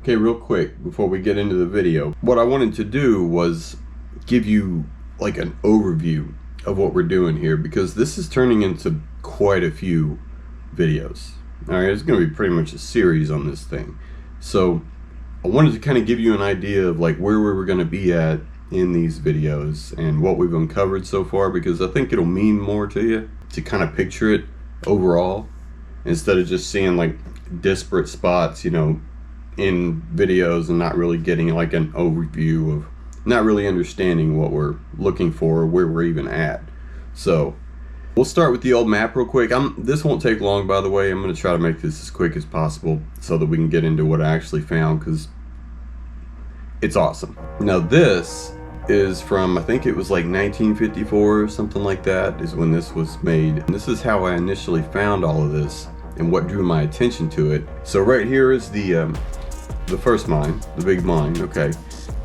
Okay, real quick before we get into the video, what I wanted to do was give you like an overview of what we're doing here, because this is turning into quite a few videos. Alright, it's going to be pretty much a series on this thing. So I wanted to kind of give you an idea of like where we were going to be at in these videos and what we've uncovered so far, because I think it'll mean more to you to kind of picture it overall instead of just seeing like disparate spots, you know, in videos and not really getting like an overview of, not really understanding what we're looking for or where we're even at. So we'll start with the old map real quick. This won't take long, by the way. I'm going to try to make this as quick as possible so that we can get into what I actually found, because it's awesome. Now this is from, I think it was like 1954 or something like that is when this was made. And this is how I initially found all of this and what drew my attention to it. So right here is the first mine, the big mine. Okay,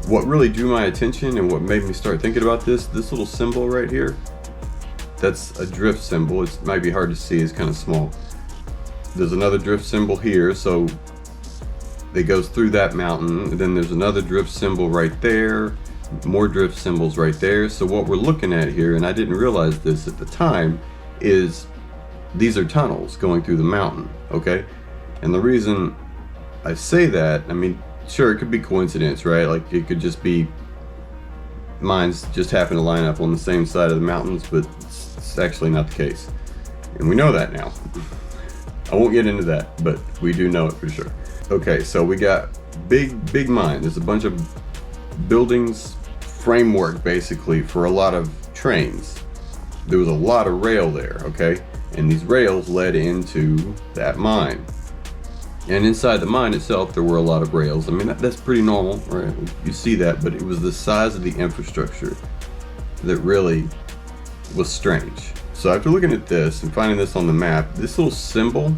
what really drew my attention and what made me start thinking about this little symbol right here, that's a drift symbol. It might be hard to see, it's kind of small. There's another drift symbol here, so it goes through that mountain, and then there's another drift symbol right there, more drift symbols right there. So what we're looking at here, and I didn't realize this at the time, is these are tunnels going through the mountain. Okay, and the reason I say that, I mean, sure, it could be coincidence, right? Like it could just be mines just happen to line up on the same side of the mountains, but it's actually not the case, and we know that now. I won't get into that, but we do know it for sure. Okay, so we got big mine. There's a bunch of buildings, framework basically for a lot of trains. There was a lot of rail there, okay, and these rails led into that mine. And inside the mine itself, there were a lot of rails. I mean, that's pretty normal, right? You see that, but it was the size of the infrastructure that really was strange. So after looking at this and finding this on the map, this little symbol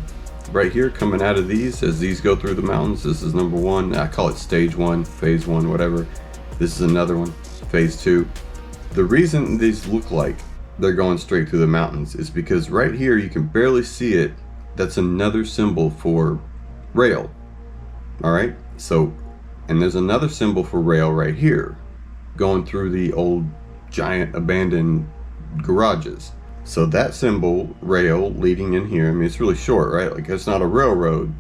right here coming out of these as these go through the mountains, this is number one. I call it stage one, phase one, whatever. This is another one, phase two. The reason these look like they're going straight through the mountains is because right here, you can barely see it. That's another symbol for rail. All right, so, and there's another symbol for rail right here going through the old giant abandoned garages. So that symbol, rail, leading in here, I mean, it's really short, right? Like, it's not a railroad.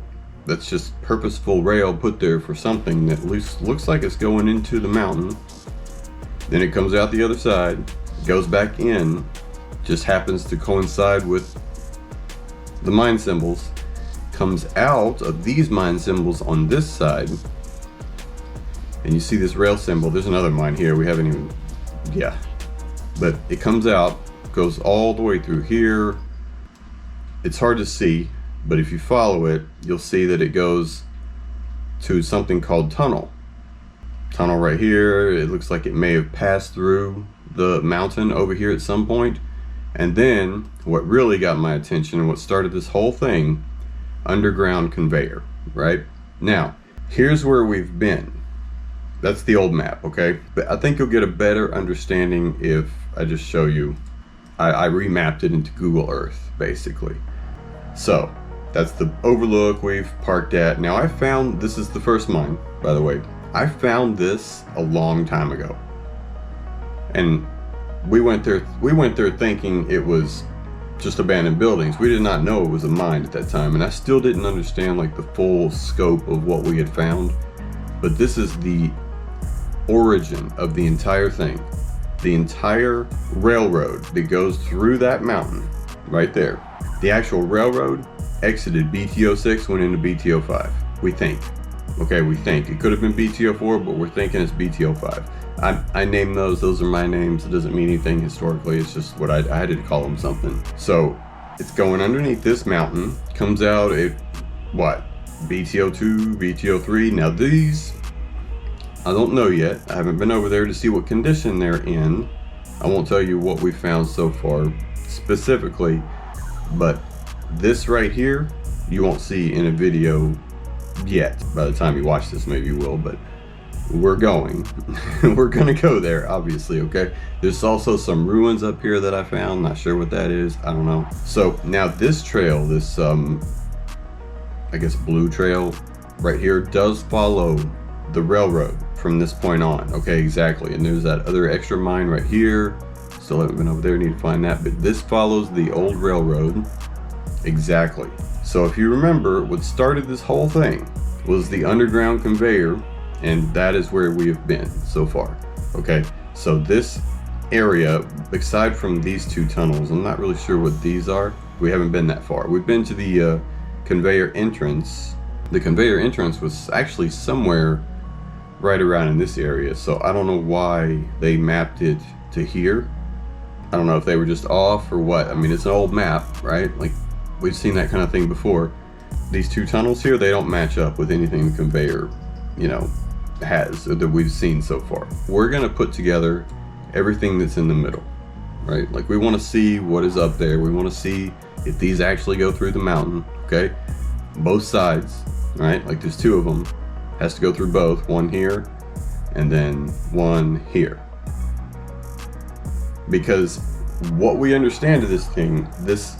That's just purposeful rail put there for something that looks like it's going into the mountain. Then it comes out the other side, goes back in, just happens to coincide with the mine symbols, comes out of these mine symbols on this side, and you see this rail symbol. There's another mine here, we haven't even, yeah, but it comes out, goes all the way through here. It's hard to see, but if you follow it, you'll see that it goes to something called tunnel right here. It looks like it may have passed through the mountain over here at some point. And then what really got my attention and what started this whole thing, underground conveyor. Right now, here's where we've been. That's the old map, okay? But I think you'll get a better understanding if I just show you. I remapped it into Google Earth, basically. So that's the overlook we've parked at. Now I found, this is the first mine, by the way. I found this a long time ago, and we went there thinking it was just abandoned buildings. We did not know it was a mine at that time, and I still didn't understand like the full scope of what we had found. But this is the origin of the entire thing. The entire railroad that goes through that mountain right there. The actual railroad exited BTO6, went into BTO5. We think. Okay, we think. It could have been BTO4, but we're thinking it's BTO5. I named those are my names. It doesn't mean anything historically, it's just what I had to call them something. So it's going underneath this mountain, comes out at what? BTO2, BTO3. Now these, I don't know yet. I haven't been over there to see what condition they're in. I won't tell you what we found so far specifically, but this right here, you won't see in a video yet. By the time you watch this, maybe you will, but we're going. We're gonna go there, obviously, okay? There's also some ruins up here that I found. Not sure what that is. I don't know. So now this trail, this I guess blue trail, right here does follow the railroad from this point on. Okay, exactly. And there's that other extra mine right here. Still haven't been over there, need to find that. But this follows the old railroad. Exactly. So if you remember, what started this whole thing was the underground conveyor, and that is where we have been so far. Okay, so this area, aside from these two tunnels, I'm not really sure what these are. We haven't been that far. We've been to the conveyor entrance. The conveyor entrance was actually somewhere right around in this area, so I don't know why they mapped it to here. I don't know if they were just off or what. I mean, it's an old map, right? Like, we've seen that kind of thing before. These two tunnels here, they don't match up with anything the conveyor, you know, has, or that we've seen so far. We're gonna put together everything that's in the middle, right? Like, we want to see what is up there. We want to see if these actually go through the mountain, okay? Both sides, right? Like, there's two of them. Has to go through both. One here, and then one here. Because what we understand of this thing, this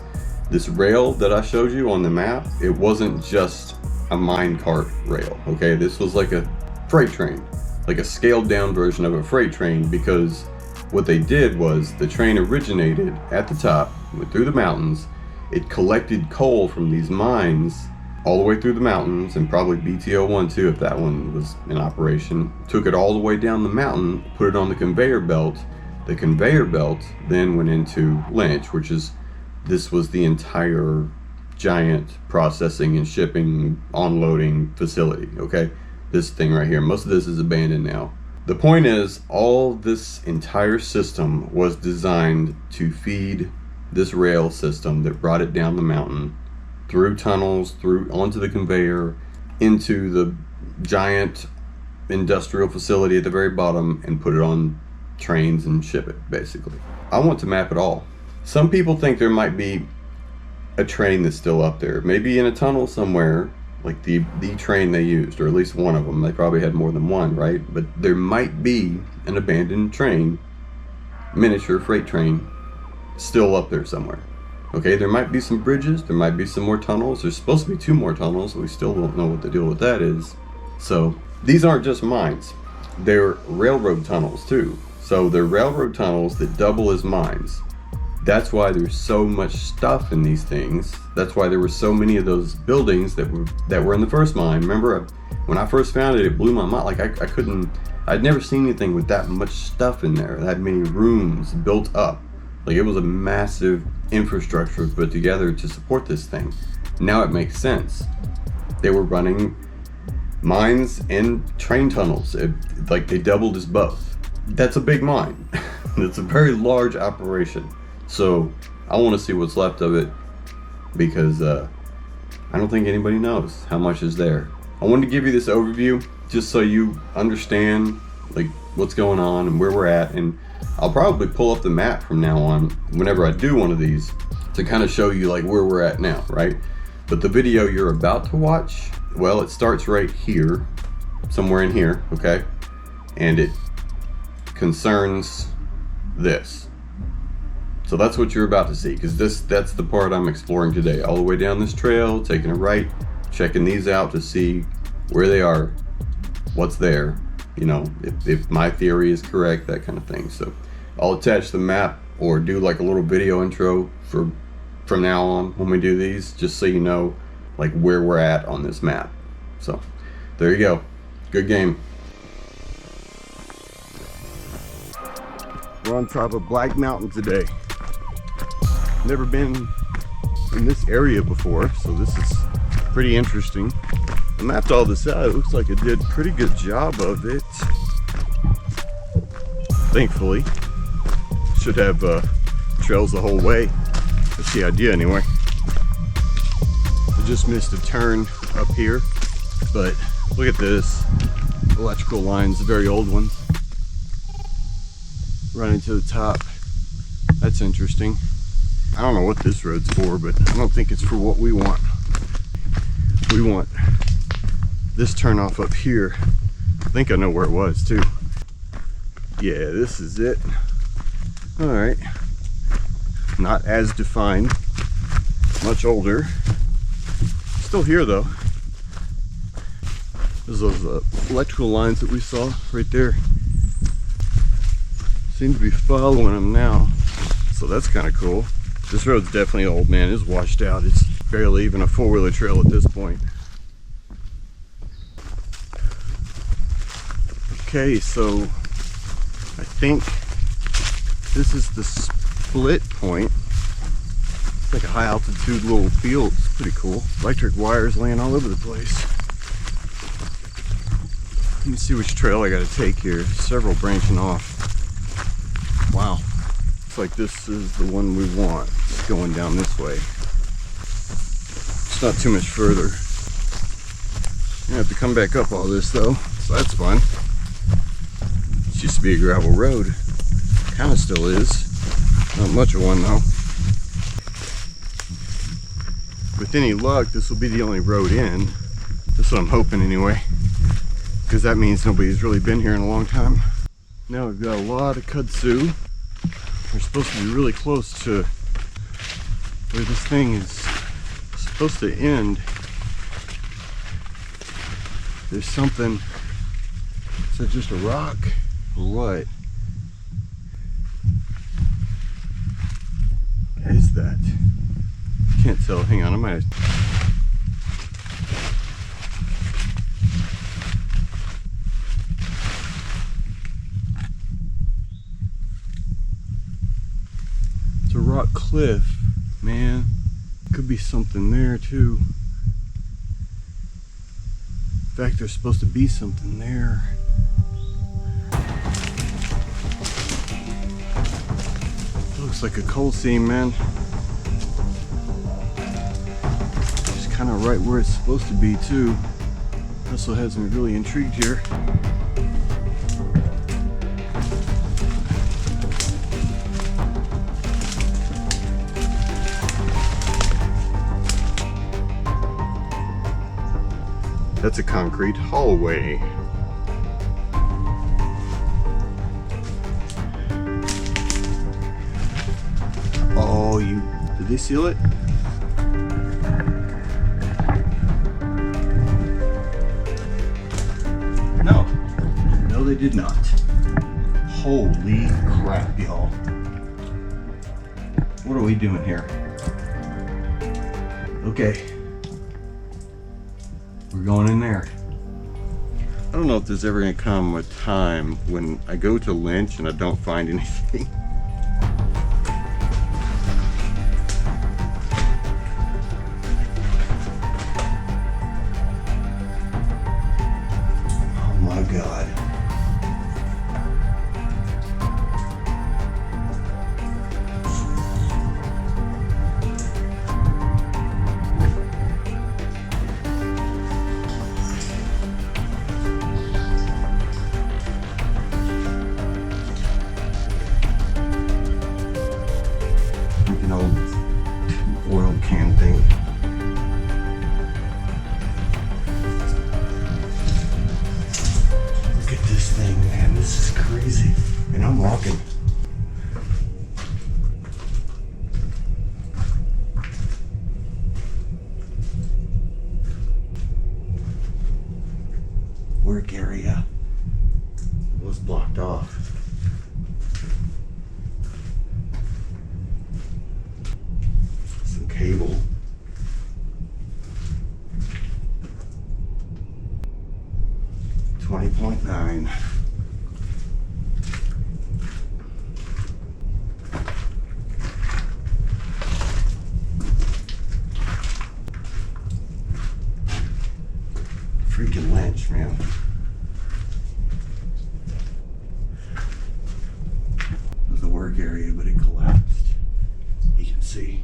rail that I showed you on the map, it wasn't just a minecart rail, okay? This was like a freight train, like a scaled down version of a freight train, because what they did was the train originated at the top, went through the mountains, it collected coal from these mines all the way through the mountains, and probably BTO-1 too if that one was in operation, took it all the way down the mountain, put it on the conveyor belt. The conveyor belt then went into Lynch, which is, this was the entire giant processing and shipping, unloading facility, okay? This thing right here, most of this is abandoned now. The point is, all this entire system was designed to feed this rail system that brought it down the mountain, through tunnels, through onto the conveyor, into the giant industrial facility at the very bottom, and put it on trains and ship it, basically. I want to map it all. Some people think there might be a train that's still up there, maybe in a tunnel somewhere, like the train they used, or at least one of them. They probably had more than one, right? But there might be an abandoned train, miniature freight train, still up there somewhere. Okay, there might be some bridges, there might be some more tunnels. There's supposed to be 2 more tunnels, we still don't know what the deal with that is. So these aren't just mines, they're railroad tunnels too. So they're railroad tunnels that double as mines. That's why there's so much stuff in these things. That's why there were so many of those buildings that were in the first mine. Remember, when I first found it, it blew my mind. Like, I'd never seen anything with that much stuff in there, that many rooms built up. Like, it was a massive infrastructure put together to support this thing. Now it makes sense. They were running mines and train tunnels. Like, they doubled as both. That's a big mine. It's a very large operation. So I want to see what's left of it, because I don't think anybody knows how much is there. I wanted to give you this overview just so you understand like what's going on and where we're at, and I'll probably pull up the map from now on whenever I do one of these to kind of show you like where we're at now, right? But the video you're about to watch, well, it starts right here, somewhere in here, okay? And it concerns this. So that's what you're about to see, because that's the part I'm exploring today. All the way down this trail, taking a right, checking these out to see where they are, what's there, you know, if my theory is correct, that kind of thing. So I'll attach the map or do like a little video intro from now on when we do these, just so you know like where we're at on this map. So there you go. Good game. We're on top of Black Mountain today. Never been in this area before, so this is pretty interesting. I mapped all this out. It looks like I did a pretty good job of it. Thankfully. Should have trails the whole way. That's the idea anyway. I just missed a turn up here, but look at this. Electrical lines, very old ones, running to the top. That's interesting. I don't know what this road's for, but I don't think it's for what we want. We want this turnoff up here. I think I know where it was too. Yeah, this is it. All right. Not as defined. Much older. Still here though. There's those electrical lines that we saw right there. Seem to be following them now, so that's kind of cool. This road's definitely old, man. It's washed out. It's barely even a four-wheeler trail at this point. Okay, so I think this is the split point. It's like a high altitude little field. It's pretty cool. Electric wires laying all over the place. Let me see which trail I gotta take here. Several branching off. Wow. Looks like this is the one we want. It's going down this way. It's not too much further. You have to come back up all this though, so that's fun. It used to be a gravel road. Kind of still is. Not much of one though. With any luck, this will be the only road in. That's what I'm hoping anyway. Because that means nobody's really been here in a long time. Now we've got a lot of kudzu. We're supposed to be really close to where this thing is supposed to end. There's something. Is that just a rock or what? What is that? Can't tell. Hang on, I might. It's a rock cliff, man. Could be something there too. In fact, there's supposed to be something there. Looks like a coal seam, man. Just kind of right where it's supposed to be too. Also has me really intrigued here. That's a concrete hallway. Oh, did they seal it? No. No, they did not. Holy crap, y'all. What are we doing here? Okay. We're going in there. I don't know if there's ever gonna come a time when I go to Lynch and I don't find anything. Oh my God. Oil can thing. Look at this thing, man. This is crazy. And I'm walking. Work area was blocked off. Cable. $20.9. Freaking Lynch, man. It was a work area, but it collapsed. You can see.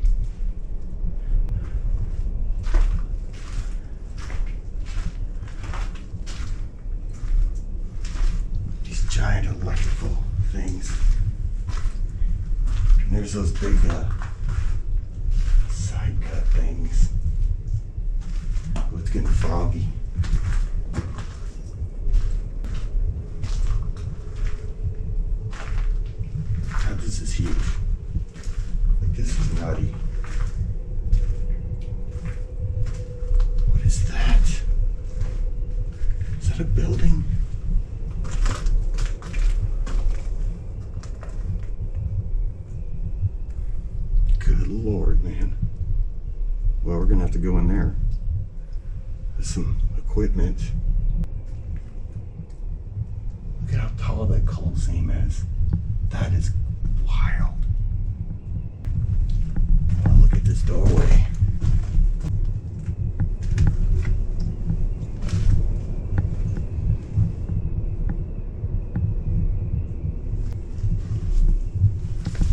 Giant electrical things. And there's those big side cut things. Oh, it's getting foggy. God, this is huge. Like, this is nutty. What is that? building? Good Lord, man. Well, we're gonna have to go in there. There's some equipment. Look at how tall that Coliseum is. That is wild. Oh, look at this doorway.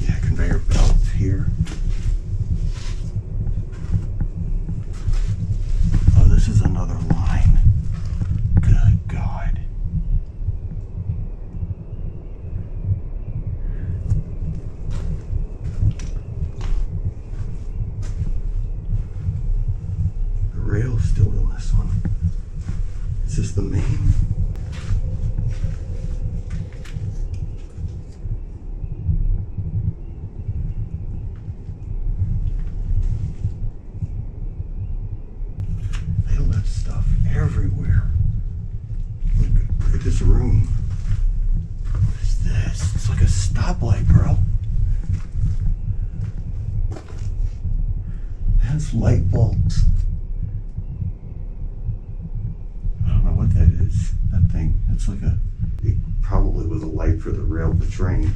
Yeah, conveyor belts here. Oh, this is another line. Good God. Rail's still in this one. Is this the main? They left stuff everywhere. Look at this room. What is this? It's like a stoplight, bro. That's light bulbs. That is that thing. It's like it probably was a light for the rail of the train.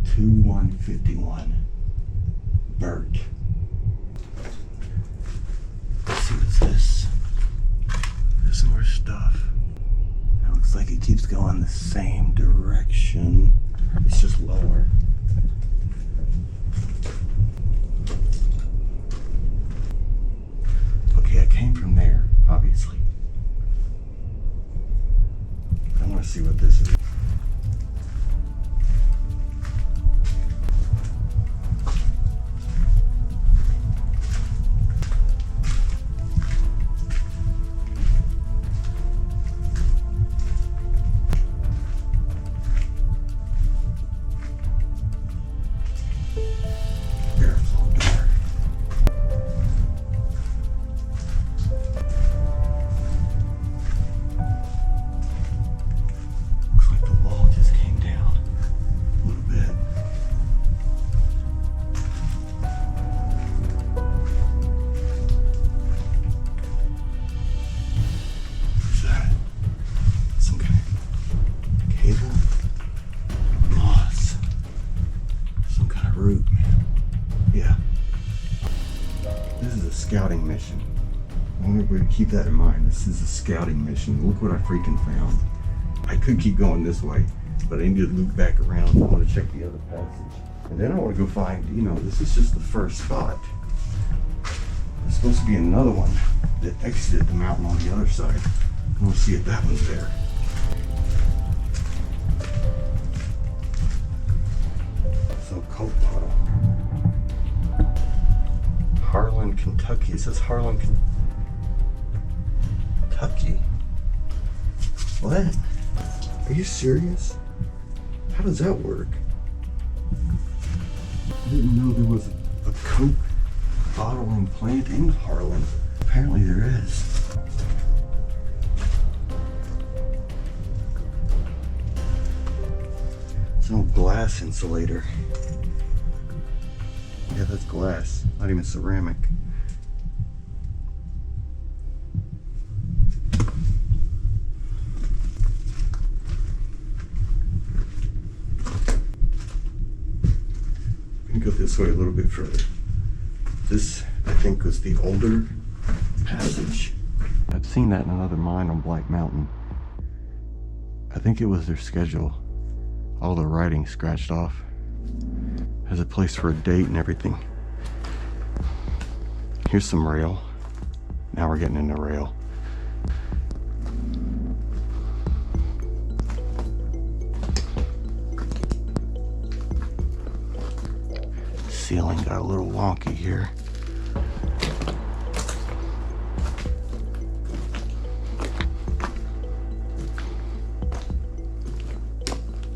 Two 151 Bert. Let's see, what's this? There's some more stuff. It looks like it keeps going the same direction. It's just lower. Came from there, obviously. I want to see what this is. Scouting mission. I want everybody to keep that in mind. This is a scouting mission. Look what I freaking found. I could keep going this way, but I need to loop back around. I want to check the other passage. And then I want to go find, this is just the first spot. There's supposed to be another one that exited the mountain on the other side. I want to see if that one's there. So, Coke bottle. Harlan, Kentucky. It says Harlan, Kentucky. What? Are you serious? How does that work? I didn't know there was a Coke bottling plant in Harlan. Apparently there is. It's no glass insulator. Yeah, that's glass, not even ceramic. I'm gonna go this way a little bit further. This, I think, was the older passage. I've seen that in another mine on Black Mountain. I think it was their schedule. All the writing scratched off. Has a place for a date and everything. Here's some rail. Now we're getting into rail. Ceiling got a little wonky here.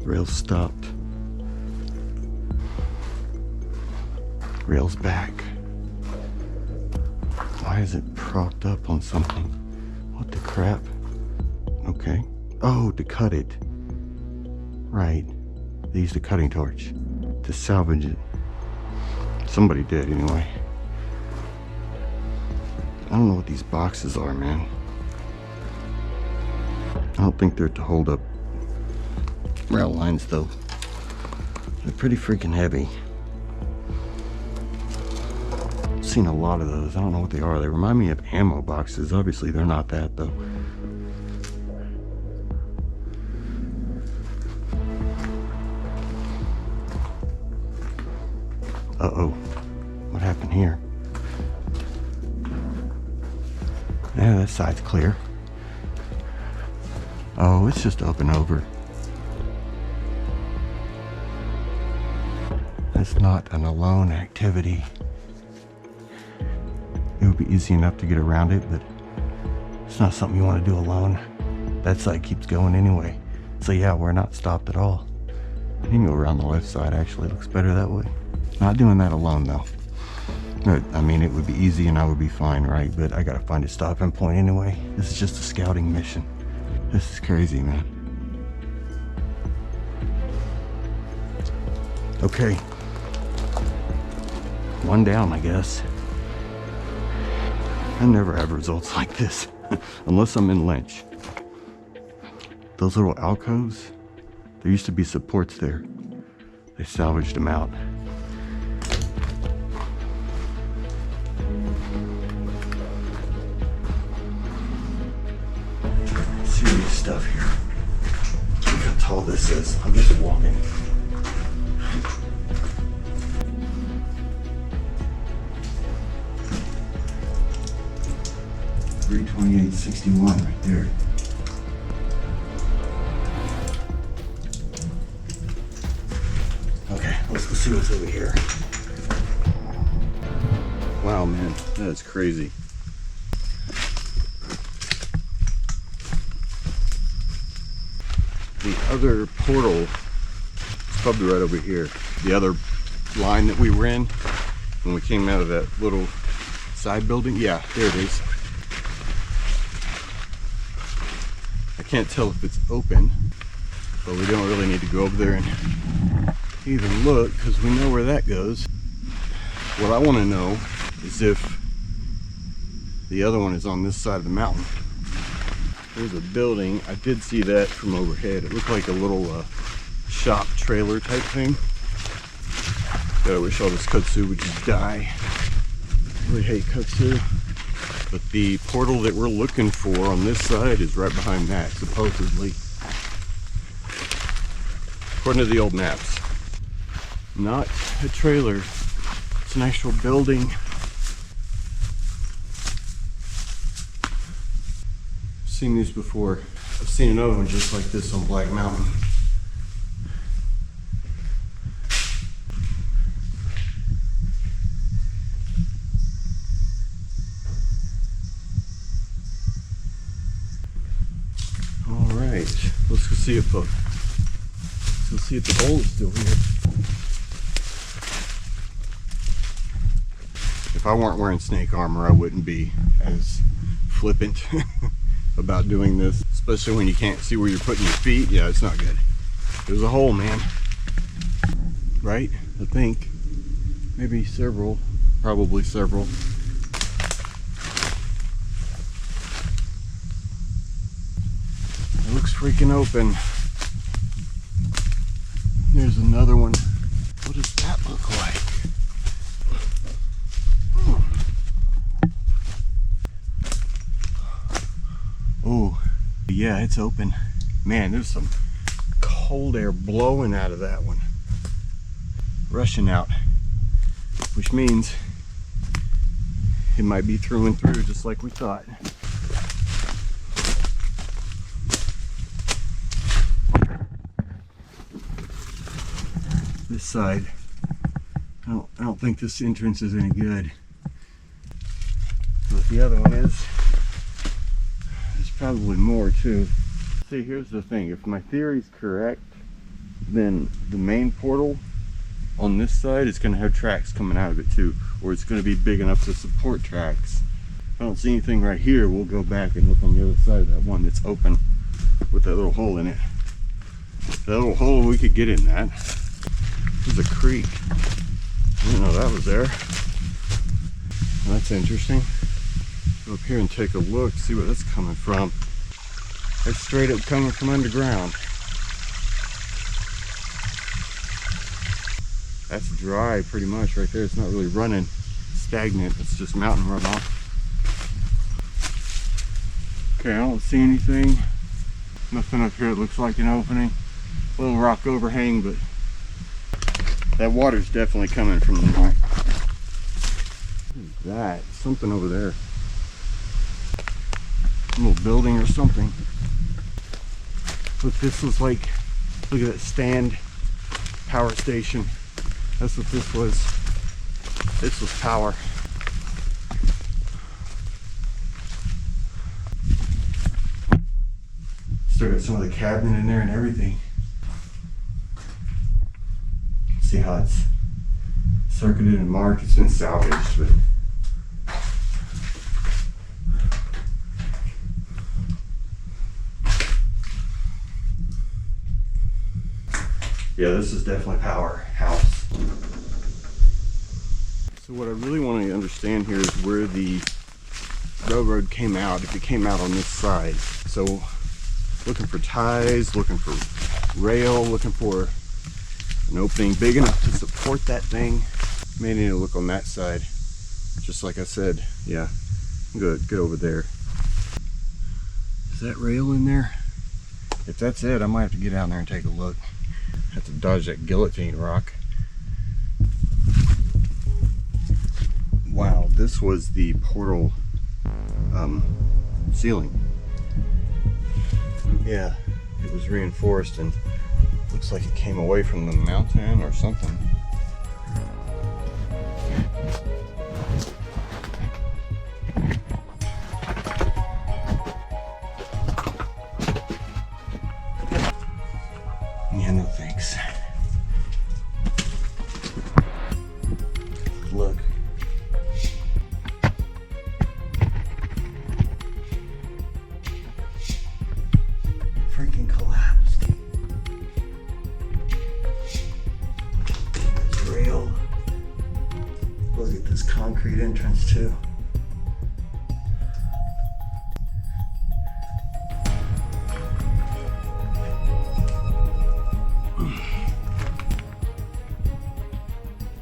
Rail stopped. Rail's back. Why is it propped up on something? What the crap? Okay. Oh, to cut it. Right. They used a cutting torch to salvage it. Somebody did anyway. I don't know what these boxes are, man. I don't think they're to hold up rail lines though. They're pretty freaking heavy. I've seen a lot of those. I don't know what they are. They remind me of ammo boxes. Obviously they're not that though. Uh-oh. What happened here? Yeah, that side's clear. Oh, it's just up and over. That's not an alone activity. It would be easy enough to get around it, but it's not something you want to do alone. That side keeps going anyway. So yeah, we're not stopped at all. You can go around the left side, actually. It looks better that way. Not doing that alone though. But, I mean, it would be easy and I would be fine, right? But I gotta find a stopping point anyway. This is just a scouting mission. This is crazy, man. Okay. One down, I guess. I never have results like this. Unless I'm in Lynch. Those little alcoves, there used to be supports there. They salvaged them out. Serious stuff here. Look how tall this is. I'm just walking. $328.61 right there. Okay, let's go see what's over here. Wow, man, that is crazy. The other portal is probably right over here. The other line that we were in when we came out of that little side building. Yeah, there it is. I can't tell if it's open, but we don't really need to go over there and even look because we know where that goes. What I want to know is if the other one is on this side of the mountain. There's a building. I did see that from overhead. It looked like a little shop trailer type thing. God, I wish all this kudzu would just die. I really hate kudzu. But the portal that we're looking for on this side is right behind that, supposedly. According to the old maps. Not a trailer. It's an actual building. I've seen these before. I've seen another one just like this on Black Mountain. Let's go see if the hole is still here. If I weren't wearing snake armor, I wouldn't be as flippant about doing this, especially when you can't see where you're putting your feet. Yeah, it's not good. There's a hole, man. Right? I think. Maybe several. Probably several. It looks freaking open. There's another one. What does that look like? Oh, yeah, it's open. Man, there's some cold air blowing out of that one. Rushing out. Which means it might be through and through just like we thought. This side, I don't think this entrance is any good. But the other one is, there's probably more too. See, here's the thing, if my theory's correct, then the main portal on this side is going to have tracks coming out of it too, or it's going to be big enough to support tracks. If I don't see anything right here, we'll go back and look on the other side of that one that's open with that little hole in it. That little hole, we could get in that. There's a creek. I didn't know that was there. Well, that's interesting. Go up here and take a look, see where that's coming from. That's straight up coming from underground. That's dry pretty much right there. It's not really running stagnant. It's just mountain runoff. Okay, I don't see anything. Nothing up here. It looks like an opening. A little rock overhang, but that water's definitely coming from the mine. What is that? Something over there. A little building or something. Look, this was like, look at that stand power station. That's what this was. This was power. Still got some of the cabinet in there and everything. See how it's circuited and marked. It's been salvaged, but yeah, this is definitely powerhouse. So what I really want to understand here is where the railroad came out, if it came out on this side. So looking for ties, looking for rail, looking for an opening big enough to support that thing. May need to look on that side. Just like I said, yeah, good over there. Is that rail in there? If that's it, I might have to get down there and take a look. Have to dodge that guillotine rock. Wow, this was the portal ceiling. Yeah, it was reinforced and looks like it came away from the mountain or something. Yeah, no thanks. Look. Freaking collapsed. It's real. Look at this concrete entrance too.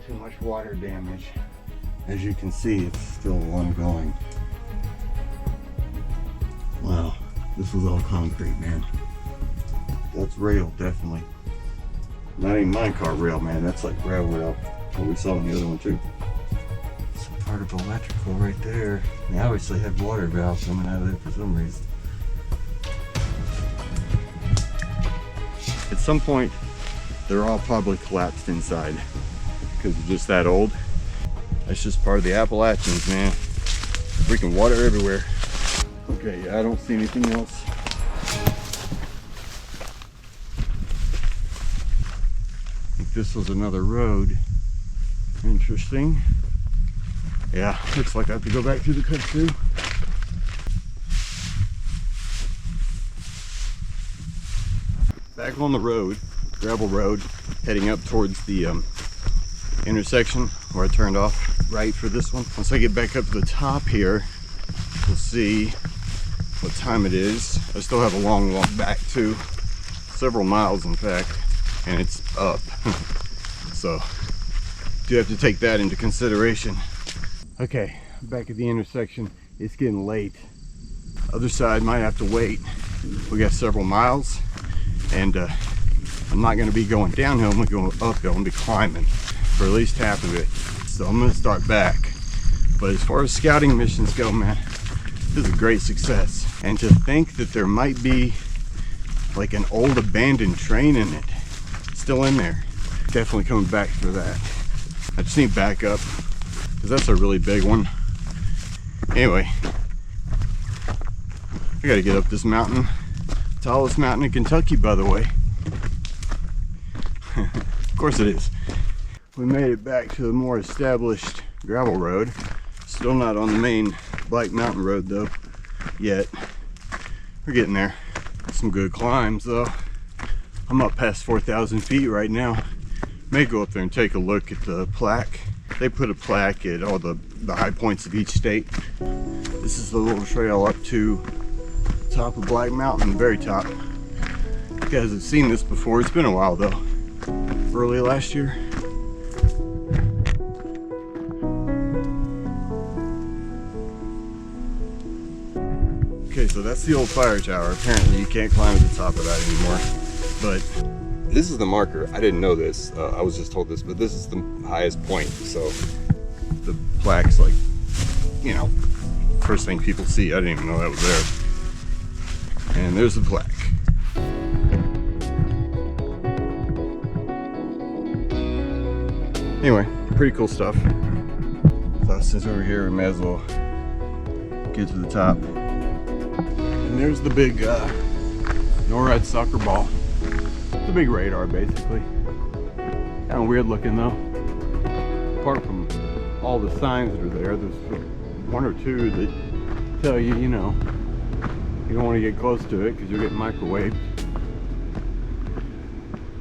Too much water damage. As you can see, it's still ongoing. Wow, this was all concrete, man. That's rail, definitely. Not even minecart rail, man. That's like rail rail. What we saw in the other one too. Some part of electrical right there. They obviously had water valves coming out of there for some reason. At some point, they're all probably collapsed inside because they're just that old. That's just part of the Appalachians, man. Freaking water everywhere. Okay, yeah, I don't see anything else. I think this was another road. Interesting. Yeah, looks like I have to go back through the cut too. Back on the road, gravel road, heading up towards the intersection where I turned off right for this one. Once I get back up to the top here, we'll see what time it is. I still have a long walk back too, several miles in fact, and it's up. So do have to take that into consideration. Okay, back at the intersection. It's getting late. Other side might have to wait. We got several miles, and I'm not going to be going downhill. I'm going to go uphill and be climbing for at least half of it. So I'm going to start back. But as far as scouting missions go, man, this is a great success. And to think that there might be like an old abandoned train in it, still in there. Definitely coming back for that. I just need backup because that's a really big one. Anyway, I gotta get up this mountain. Tallest mountain in Kentucky, by the way. Of course it is. We made it back to the more established gravel road. Still not on the main Black Mountain Road though, yet. We're getting there. Some good climbs though. I'm up past 4,000 feet right now. May go up there and take a look at the plaque. They put a plaque at all the high points of each state. This is the little trail up to the top of Black Mountain, the very top. You guys have seen this before. It's been a while though. Early last year. Okay, so that's the old fire tower. Apparently you can't climb to the top of that anymore. But this is the marker. I didn't know this. I was just told this, but this is the highest point. So the plaque's like, you know, first thing people see. I didn't even know that was there. And there's the plaque. Anyway, pretty cool stuff. So since we're here, we may as well get to the top. And there's the big NORAD soccer ball. The big radar, basically. Kind of weird looking though. Apart from all the signs that are there, there's one or two that tell you, you know, you don't want to get close to it because you'll get microwaved,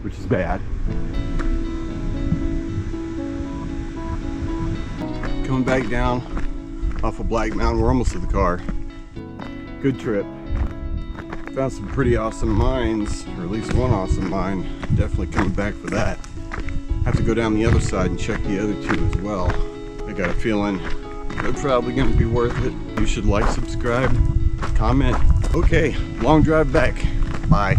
which is bad. Coming back down off of Black Mountain, we're almost to the car. Good trip. Found some pretty awesome mines, or at least one awesome mine. Definitely coming back for that. Have to go down the other side and check the other two as well. I got a feeling they're probably going to be worth it. You should like, subscribe, comment. Okay, long drive back. Bye.